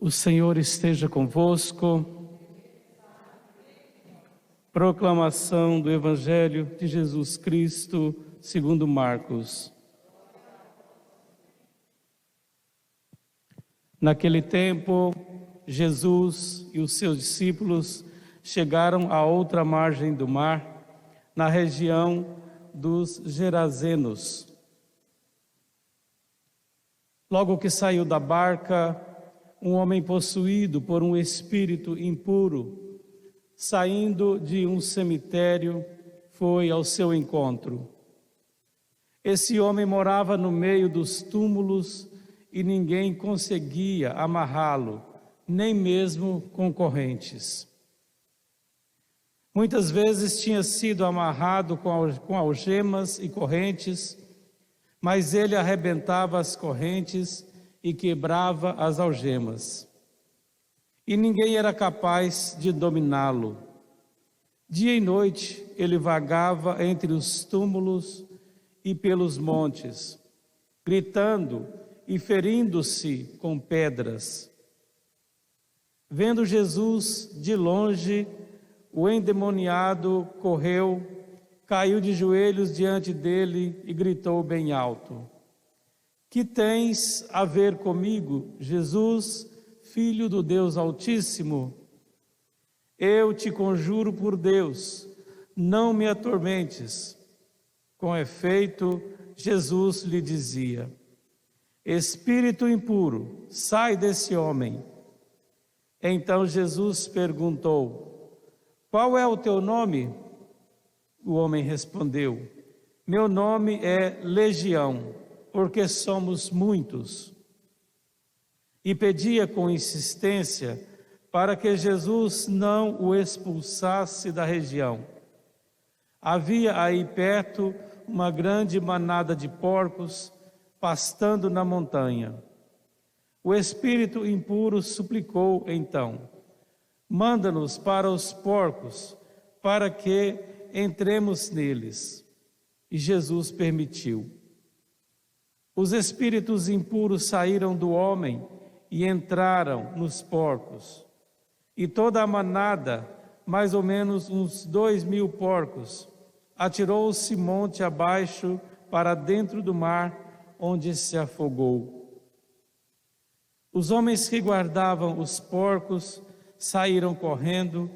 O Senhor esteja convosco. Proclamação do Evangelho de Jesus Cristo, segundo Marcos. Naquele tempo, Jesus e os seus discípulos chegaram à outra margem do mar, na região dos Gerazenos. Logo que saiu da barca, um homem possuído por um espírito impuro, saindo de um cemitério, foi ao seu encontro. Esse homem morava no meio dos túmulos e ninguém conseguia amarrá-lo, nem mesmo com correntes. Muitas vezes tinha sido amarrado com algemas e correntes, mas ele arrebentava as correntes e quebrava as algemas. E ninguém era capaz de dominá-lo. Dia e noite ele vagava entre os túmulos e pelos montes, gritando e ferindo-se com pedras. Vendo Jesus de longe, o endemoniado correu, caiu de joelhos diante dele e gritou bem alto: "Que tens a ver comigo, Jesus, Filho do Deus Altíssimo? Eu te conjuro por Deus, não me atormentes." Com efeito, Jesus lhe dizia: "Espírito impuro, sai desse homem." Então Jesus perguntou: "Qual é o teu nome?" O homem respondeu: "Meu nome é Legião, porque somos muitos." E pedia com insistência para que Jesus não o expulsasse da região. Havia aí perto uma grande manada de porcos pastando na montanha. O espírito impuro suplicou então: "Manda-nos para os porcos, para que entremos neles." E Jesus permitiu. Os espíritos impuros saíram do homem e entraram nos porcos. E toda a manada, mais ou menos uns 2.000 porcos, atirou-se monte abaixo para dentro do mar, onde se afogou. Os homens que guardavam os porcos saíram correndo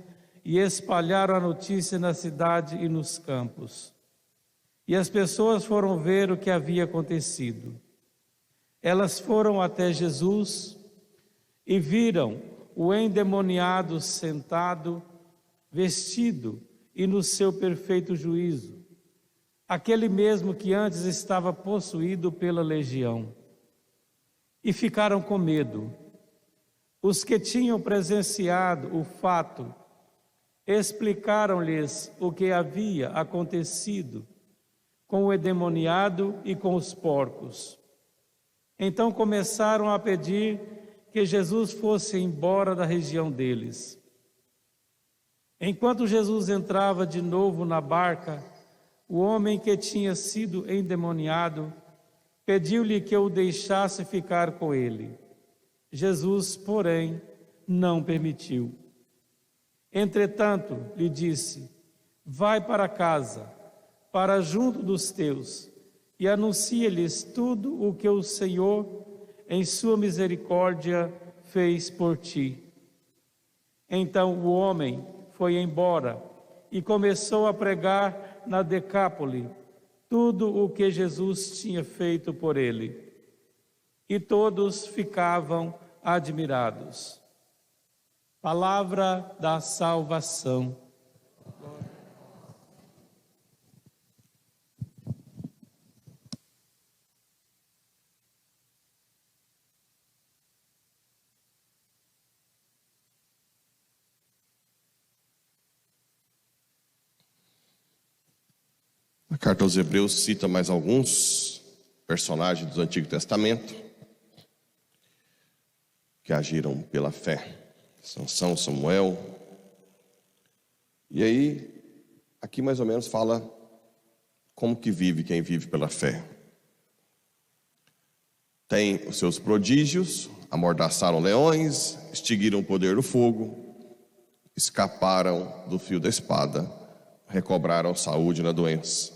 e espalharam a notícia na cidade e nos campos. E as pessoas foram ver o que havia acontecido. Elas foram até Jesus e viram o endemoniado sentado, vestido e no seu perfeito juízo, aquele mesmo que antes estava possuído pela legião. E ficaram com medo. Os que tinham presenciado o fato explicaram-lhes o que havia acontecido com o endemoniado e com os porcos. Então começaram a pedir que Jesus fosse embora da região deles. Enquanto Jesus entrava de novo na barca, o homem que tinha sido endemoniado pediu-lhe que o deixasse ficar com ele. Jesus, porém, não permitiu. Entretanto, lhe disse: "Vai para casa, para junto dos teus, e anuncia-lhes tudo o que o Senhor, em sua misericórdia, fez por ti." Então o homem foi embora e começou a pregar na Decápole tudo o que Jesus tinha feito por ele. E todos ficavam admirados. Palavra da salvação. A carta aos Hebreus cita mais alguns personagens do Antigo Testamento que agiram pela fé. Sansão, Samuel. E aí, aqui mais ou menos fala como que vive quem vive pela fé. Tem os seus prodígios, amordaçaram leões, extinguiram o poder do fogo, escaparam do fio da espada, recobraram saúde na doença.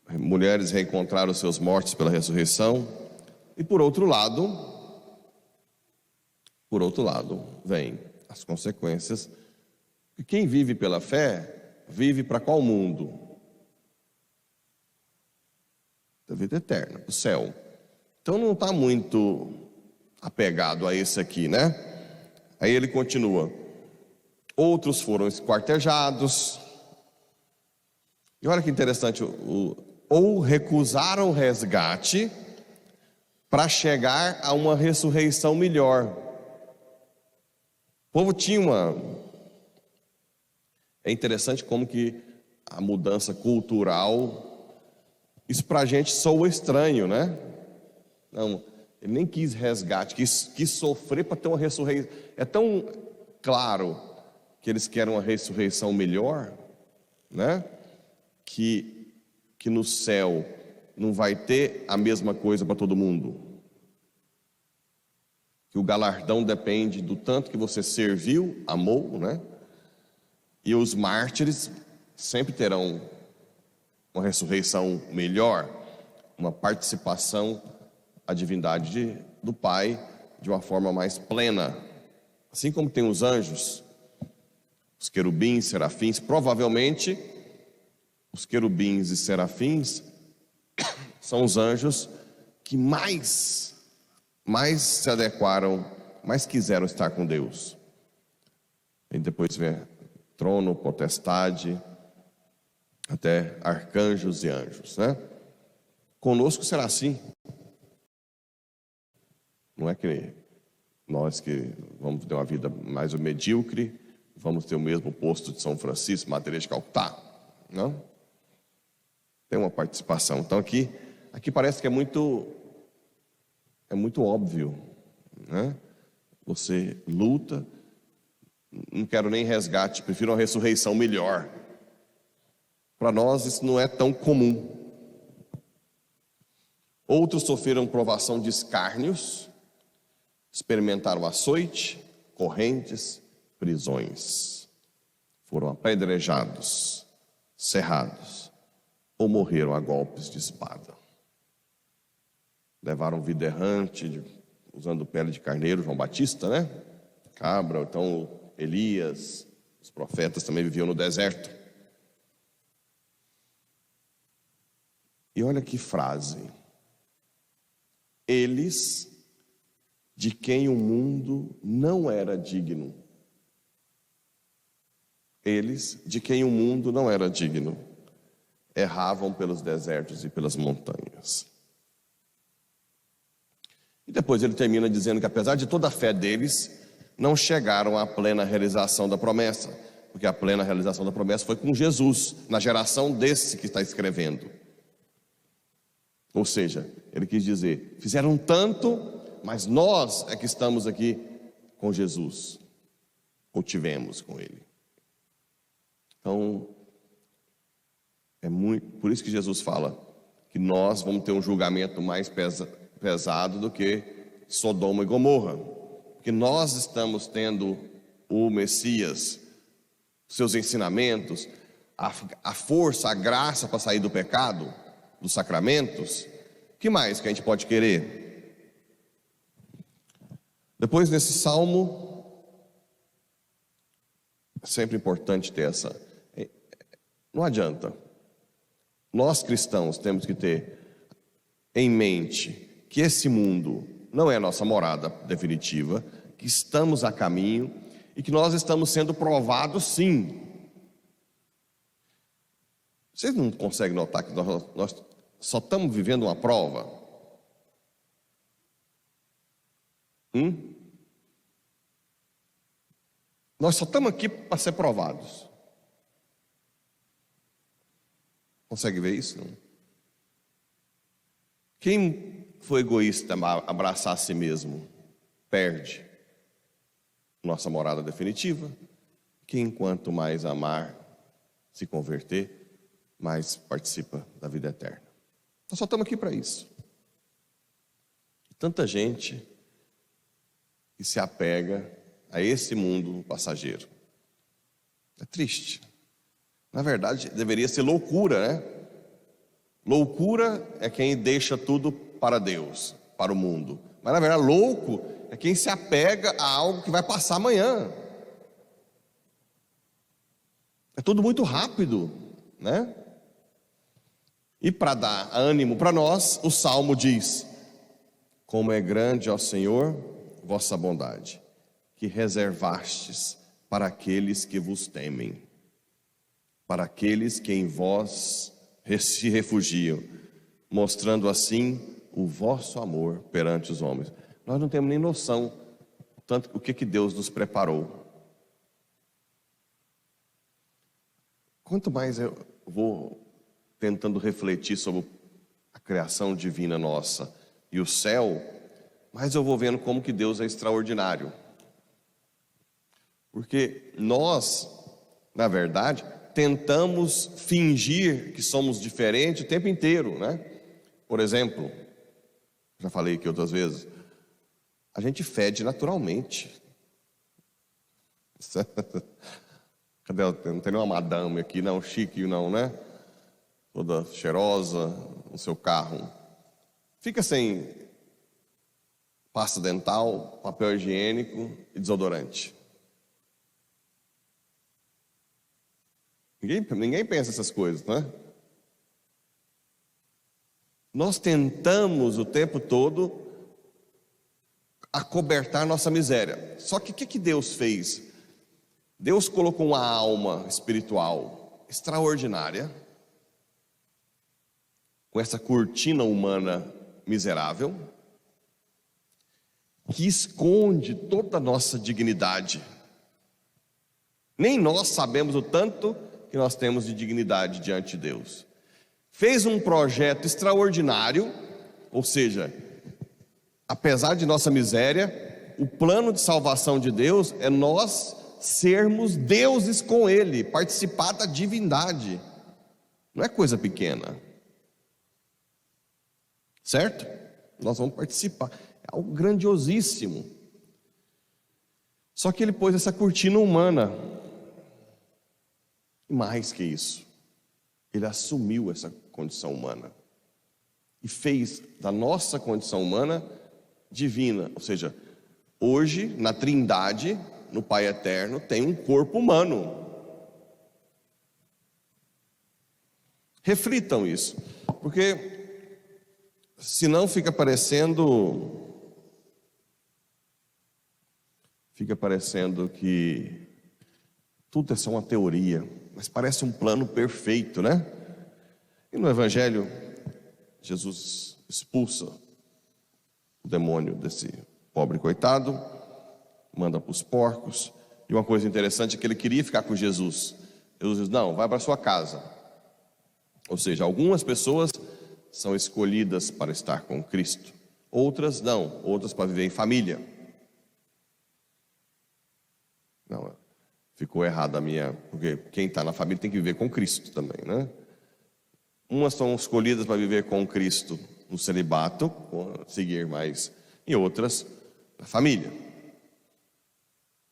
Mulheres reencontraram seus mortos pela ressurreição. E por outro lado, vem as consequências. E quem vive pela fé, vive para qual mundo? Da vida eterna, o céu. Então não está muito apegado a esse aqui, né? Aí ele continua. Outros foram esquartejados. E olha que interessante, ou recusaram o resgate para chegar a uma ressurreição melhor. O povo tinha uma... É interessante como que a mudança cultural, isso para a gente soa estranho, né? Não, ele nem quis resgate, quis sofrer para ter uma ressurreição. É tão claro que eles querem uma ressurreição melhor, né? Que no céu não vai ter a mesma coisa para todo mundo. Que o galardão depende do tanto que você serviu, amou, né? E os mártires sempre terão uma ressurreição melhor, uma participação à divindade do Pai de uma forma mais plena. Assim como tem os anjos, os querubins, serafins, provavelmente os querubins e serafins são os anjos que mais se adequaram, mais quiseram estar com Deus. E depois vem trono, potestade, até arcanjos e anjos, né? Conosco será assim. Não é que nós que vamos ter uma vida mais medíocre, vamos ter o mesmo posto de São Francisco, Madre Teresa de Calcutá. Não? Tem uma participação. Então aqui parece que é muito óbvio, né? Você luta, não quero nem resgate, prefiro uma ressurreição melhor. Para nós isso não é tão comum. Outros sofreram provação de escárnios, experimentaram açoite, correntes, prisões. Foram apedrejados, serrados, ou morreram a golpes de espada. Levaram vida errante, usando pele de carneiro, João Batista, né? Cabra, então Elias, os profetas também viviam no deserto. E olha que frase. Eles, de quem o mundo não era digno. Eles, de quem o mundo não era digno, erravam pelos desertos e pelas montanhas. E depois ele termina dizendo que apesar de toda a fé deles, não chegaram à plena realização da promessa, porque a plena realização da promessa foi com Jesus, na geração desse que está escrevendo. Ou seja, ele quis dizer, fizeram tanto, mas nós é que estamos aqui com Jesus, ou tivemos com ele. Então, por isso que Jesus fala que nós vamos ter um julgamento mais pesado do que Sodoma e Gomorra, porque nós estamos tendo o Messias, seus ensinamentos, a força, a graça para sair do pecado, dos sacramentos. Que mais que a gente pode querer? Depois nesse salmo, é sempre importante ter essa. Não adianta. Nós cristãos temos que ter em mente que esse mundo não é a nossa morada definitiva, que estamos a caminho e que nós estamos sendo provados sim. Vocês não conseguem notar que nós só estamos vivendo uma prova? Nós só estamos aqui para ser provados. Consegue ver isso? Não? Quem for egoísta, abraçar a si mesmo, perde nossa morada definitiva. Quem quanto mais amar, se converter, mais participa da vida eterna. Nós só estamos aqui para isso. tanta gente que se apega a esse mundo passageiro. É triste. Na verdade, deveria ser loucura, né? Loucura é quem deixa tudo para Deus, para o mundo. Mas na verdade, louco é quem se apega a algo que vai passar amanhã. É tudo muito rápido, né? E para dar ânimo para nós, o Salmo diz: como é grande, ó Senhor, vossa bondade, que reservastes para aqueles que vos temem, para aqueles que em vós se refugiam, mostrando assim o vosso amor perante os homens. Nós não temos nem noção tanto o que Deus nos preparou. Quanto mais eu vou tentando refletir sobre a criação divina nossa e o céu, mais eu vou vendo como que Deus é extraordinário. Porque nós, na verdade, tentamos fingir que somos diferentes o tempo inteiro, né? Por exemplo, já falei aqui outras vezes, a gente fede naturalmente. Cadê? Não tem nenhuma madame aqui, não, chique não, né? Toda cheirosa no seu carro. Fica sem pasta dental, papel higiênico e desodorante. Ninguém pensa essas coisas, né? Nós tentamos o tempo todo acobertar nossa miséria. Só que o que Deus fez? Deus colocou uma alma espiritual extraordinária, com essa cortina humana miserável, que esconde toda a nossa dignidade. Nem nós sabemos o tanto que nós temos de dignidade diante de Deus. Fez um projeto extraordinário, ou seja, apesar de nossa miséria, o plano de salvação de Deus é nós sermos deuses com Ele, participar da divindade. Não é coisa pequena, certo? Nós vamos participar, é algo grandiosíssimo. Só que Ele pôs essa cortina humana. Mais que isso, Ele assumiu essa condição humana e fez da nossa condição humana divina. Ou seja, hoje na Trindade, no Pai Eterno, tem um corpo humano. Reflitam isso, porque senão fica parecendo que tudo é só uma teoria, mas parece um plano perfeito, né? E no Evangelho, Jesus expulsa o demônio desse pobre coitado, manda para os porcos. E uma coisa interessante é que ele queria ficar com Jesus. Jesus diz: não, vai para a sua casa. Ou seja, algumas pessoas são escolhidas para estar com Cristo, outras não, outras para viver em família. Não, ficou errado a minha, porque quem está na família tem que viver com Cristo também, né? Umas são escolhidas para viver com Cristo no celibato, seguir mais, e outras na família.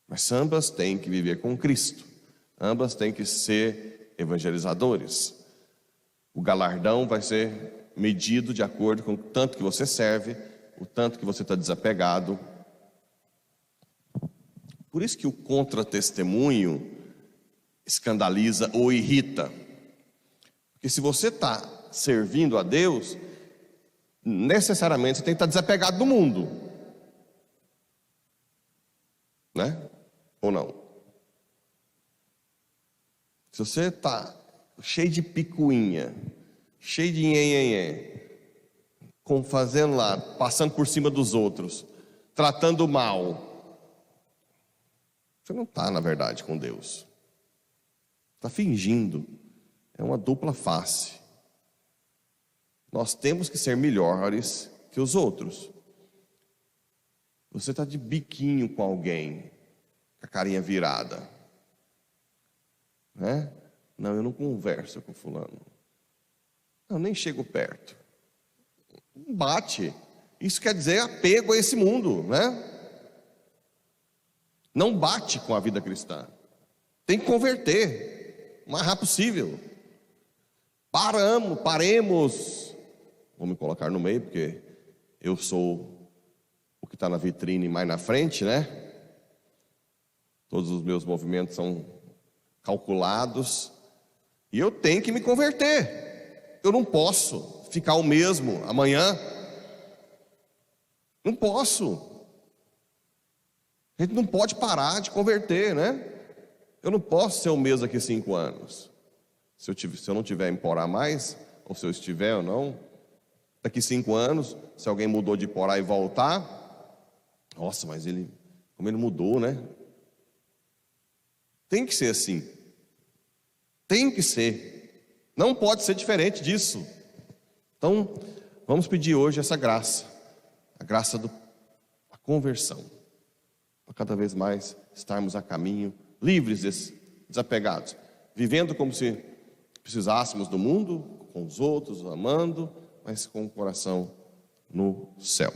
Mas ambas têm que viver com Cristo, ambas têm que ser evangelizadores. O galardão vai ser medido de acordo com o tanto que você serve, o tanto que você está desapegado. Por isso que o contra-testemunho escandaliza ou irrita. Porque se você está servindo a Deus, necessariamente você tem que estar desapegado do mundo, né? Ou não? Se você está cheio de picuinha, cheio de nhenhenhé, fazendo lá, passando por cima dos outros, tratando mal, você não está, na verdade, com Deus. Está fingindo. É uma dupla face. Nós temos que ser melhores que os outros. Você está de biquinho com alguém, com a carinha virada, né? Não, eu não converso com fulano. Não, nem chego perto. Não bate. Isso quer dizer apego a esse mundo, né? Não bate com a vida cristã. Tem que converter o mais rápido possível. Paremos. Vou me colocar no meio, porque eu sou o que está na vitrine mais na frente, né? Todos os meus movimentos são calculados. E eu tenho que me converter. Eu não posso ficar o mesmo amanhã. Não posso. A gente não pode parar de converter, né? Eu não posso ser o mesmo daqui a 5 anos. Se eu não tiver em Porá mais, ou se eu estiver ou não, daqui 5 anos, se alguém mudou de Porá e voltar, nossa, mas como ele mudou, né? Tem que ser assim. Tem que ser. Não pode ser diferente disso. Então, vamos pedir hoje essa graça. A graça da conversão. Para cada vez mais estarmos a caminho, livres, desapegados. Vivendo como se precisássemos do mundo, com os outros, amando, mas com o coração no céu.